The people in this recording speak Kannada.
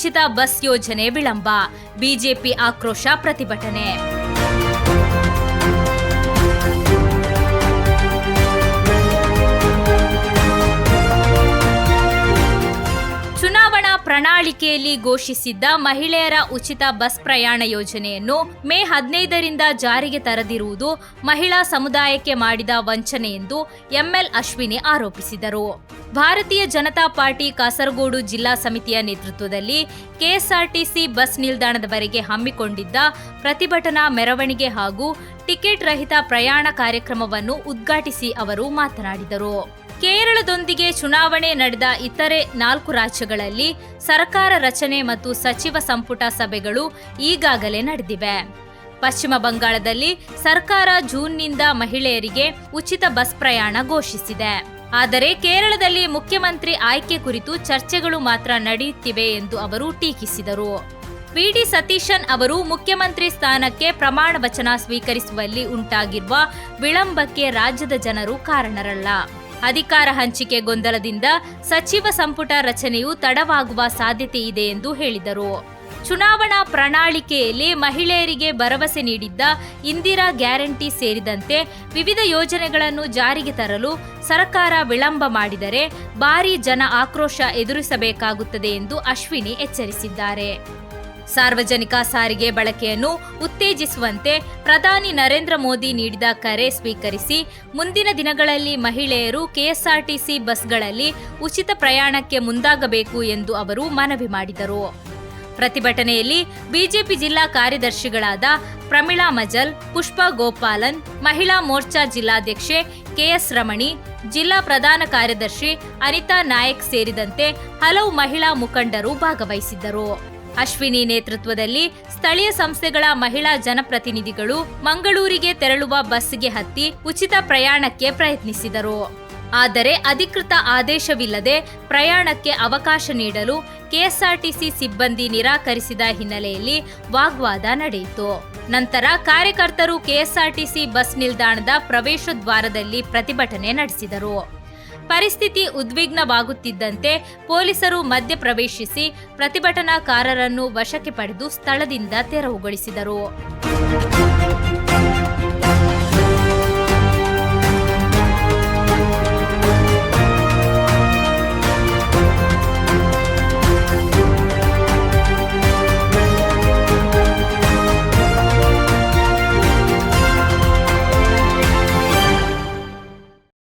ಉಚಿತ ಬಸ್ ಯೋಜನೆ ವಿಳಂಬ, ಬಿಜೆಪಿ ಆಕ್ರೋಶ ಪ್ರತಿಭಟನೆ. ಚುನಾವಣಾ ಪ್ರಣಾಳಿಕೆಯಲ್ಲಿ ಘೋಷಿಸಿದ್ದ ಮಹಿಳೆಯರ ಉಚಿತ ಬಸ್ ಪ್ರಯಾಣ ಯೋಜನೆಯನ್ನು ಮೇ 15ರಿಂದ ಜಾರಿಗೆ ತರದಿರುವುದು ಮಹಿಳಾ ಸಮುದಾಯಕ್ಕೆ ಮಾಡಿದ ವಂಚನೆ ಎಂದು ಎಂಎಲ್ ಅಶ್ವಿನಿ ಆರೋಪಿಸಿದರು. ಭಾರತೀಯ ಜನತಾ ಪಾರ್ಟಿ ಕಾಸರಗೋಡು ಜಿಲ್ಲಾ ಸಮಿತಿಯ ನೇತೃತ್ವದಲ್ಲಿ ಕೆಎಸ್ಆರ್ಟಿಸಿ ಬಸ್ ನಿಲ್ದಾಣದವರೆಗೆ ಹಮ್ಮಿಕೊಂಡಿದ್ದ ಪ್ರತಿಭಟನಾ ಮೆರವಣಿಗೆ ಹಾಗೂ ಟಿಕೆಟ್ ರಹಿತ ಪ್ರಯಾಣ ಕಾರ್ಯಕ್ರಮವನ್ನು ಉದ್ಘಾಟಿಸಿ ಅವರು ಮಾತನಾಡಿದರು. ಕೇರಳದೊಂದಿಗೆ ಚುನಾವಣೆ ನಡೆದ ಇತರೆ 4 ರಾಜ್ಯಗಳಲ್ಲಿ ಸರ್ಕಾರ ರಚನೆ ಮತ್ತು ಸಚಿವ ಸಂಪುಟ ಸಭೆಗಳು ಈಗಾಗಲೇ ನಡೆದಿವೆ. ಪಶ್ಚಿಮ ಬಂಗಾಳದಲ್ಲಿ ಸರ್ಕಾರ ಜೂನ್ನಿಂದ ಮಹಿಳೆಯರಿಗೆ ಉಚಿತ ಬಸ್ ಪ್ರಯಾಣ ಘೋಷಿಸಿದೆ. ಆದರೆ ಕೇರಳದಲ್ಲಿ ಮುಖ್ಯಮಂತ್ರಿ ಆಯ್ಕೆ ಕುರಿತು ಚರ್ಚೆಗಳು ಮಾತ್ರ ನಡೆಯುತ್ತಿವೆ ಎಂದು ಅವರು ಟೀಕಿಸಿದರು. ವಿ.ಡಿ. ಸತೀಶನ್ ಅವರು ಮುಖ್ಯಮಂತ್ರಿ ಸ್ಥಾನಕ್ಕೆ ಪ್ರಮಾಣ ವಚನ ಸ್ವೀಕರಿಸುವಲ್ಲಿ ಉಂಟಾಗಿರುವ ವಿಳಂಬಕ್ಕೆ ರಾಜ್ಯದ ಜನರು ಕಾರಣರಲ್ಲ. ಅಧಿಕಾರ ಹಂಚಿಕೆ ಗೊಂದಲದಿಂದ ಸಚಿವ ಸಂಪುಟ ರಚನೆಯು ತಡವಾಗುವ ಸಾಧ್ಯತೆ ಇದೆ ಎಂದು ಹೇಳಿದರು. ಚುನಾವಣಾ ಪ್ರಣಾಳಿಕೆಯಲ್ಲಿ ಮಹಿಳೆಯರಿಗೆ ಭರವಸೆ ನೀಡಿದ್ದ ಇಂದಿರಾ ಗ್ಯಾರಂಟಿ ಸೇರಿದಂತೆ ವಿವಿಧ ಯೋಜನೆಗಳನ್ನು ಜಾರಿಗೆ ತರಲು ಸರ್ಕಾರ ವಿಳಂಬ ಮಾಡಿದರೆ ಭಾರೀ ಜನ ಆಕ್ರೋಶ ಎದುರಿಸಬೇಕಾಗುತ್ತದೆ ಎಂದು ಅಶ್ವಿನಿ ಎಚ್ಚರಿಸಿದ್ದಾರೆ. ಸಾರ್ವಜನಿಕ ಸಾರಿಗೆ ಬಳಕೆಯನ್ನು ಉತ್ತೇಜಿಸುವಂತೆ ಪ್ರಧಾನಿ ನರೇಂದ್ರ ಮೋದಿ ನೀಡಿದ ಕರೆ ಸ್ವೀಕರಿಸಿ ಮುಂದಿನ ದಿನಗಳಲ್ಲಿ ಮಹಿಳೆಯರು ಕೆಎಸ್ಆರ್ಟಿಸಿ ಬಸ್ಗಳಲ್ಲಿ ಉಚಿತ ಪ್ರಯಾಣಕ್ಕೆ ಮುಂದಾಗಬೇಕು ಎಂದು ಅವರು ಮನವಿ ಮಾಡಿದರು. ಪ್ರತಿಭಟನೆಯಲ್ಲಿ ಬಿಜೆಪಿ ಜಿಲ್ಲಾ ಕಾರ್ಯದರ್ಶಿಗಳಾದ ಪ್ರಮೀಳಾ ಮಜಲ್, ಪುಷ್ಪಾ ಗೋಪಾಲನ್, ಮಹಿಳಾ ಮೋರ್ಚಾ ಜಿಲ್ಲಾಧ್ಯಕ್ಷೆ ಕೆಎಸ್ ರಮಣಿ, ಜಿಲ್ಲಾ ಪ್ರಧಾನ ಕಾರ್ಯದರ್ಶಿ ಅನಿತಾ ನಾಯಕ್ ಸೇರಿದಂತೆ ಹಲವು ಮಹಿಳಾ ಮುಖಂಡರು ಭಾಗವಹಿಸಿದ್ದರು. ಅಶ್ವಿನಿ ನೇತೃತ್ವದಲ್ಲಿ ಸ್ಥಳೀಯ ಸಂಸ್ಥೆಗಳ ಮಹಿಳಾ ಜನಪ್ರತಿನಿಧಿಗಳು ಮಂಗಳೂರಿಗೆ ತೆರಳುವ ಬಸ್ಗೆ ಹತ್ತಿ ಉಚಿತ ಪ್ರಯಾಣಕ್ಕೆ ಪ್ರಯತ್ನಿಸಿದರು. ಆದರೆ ಅಧಿಕೃತ ಆದೇಶವಿಲ್ಲದೆ ಪ್ರಯಾಣಕ್ಕೆ ಅವಕಾಶ ನೀಡಲು ಕೆಎಸ್ಆರ್ಟಿಸಿ ಸಿಬ್ಬಂದಿ ನಿರಾಕರಿಸಿದ ಹಿನ್ನೆಲೆಯಲ್ಲಿ ವಾಗ್ವಾದ ನಡೆಯಿತು. ನಂತರ ಕಾರ್ಯಕರ್ತರು ಕೆಎಸ್ಆರ್ಟಿಸಿ ಬಸ್ ನಿಲ್ದಾಣದ ಪ್ರವೇಶ ದ್ವಾರದಲ್ಲಿ ಪ್ರತಿಭಟನೆ ನಡೆಸಿದರು. ಪರಿಸ್ಥಿತಿ ಉದ್ವಿಗ್ನವಾಗುತ್ತಿದ್ದಂತೆ ಪೊಲೀಸರು ಮಧ್ಯ ಪ್ರವೇಶಿಸಿ ಪ್ರತಿಭಟನಾಕಾರರನ್ನು ವಶಕ್ಕೆ ಪಡೆದು ಸ್ಥಳದಿಂದ ತೆರವುಗೊಳಿಸಿದರು.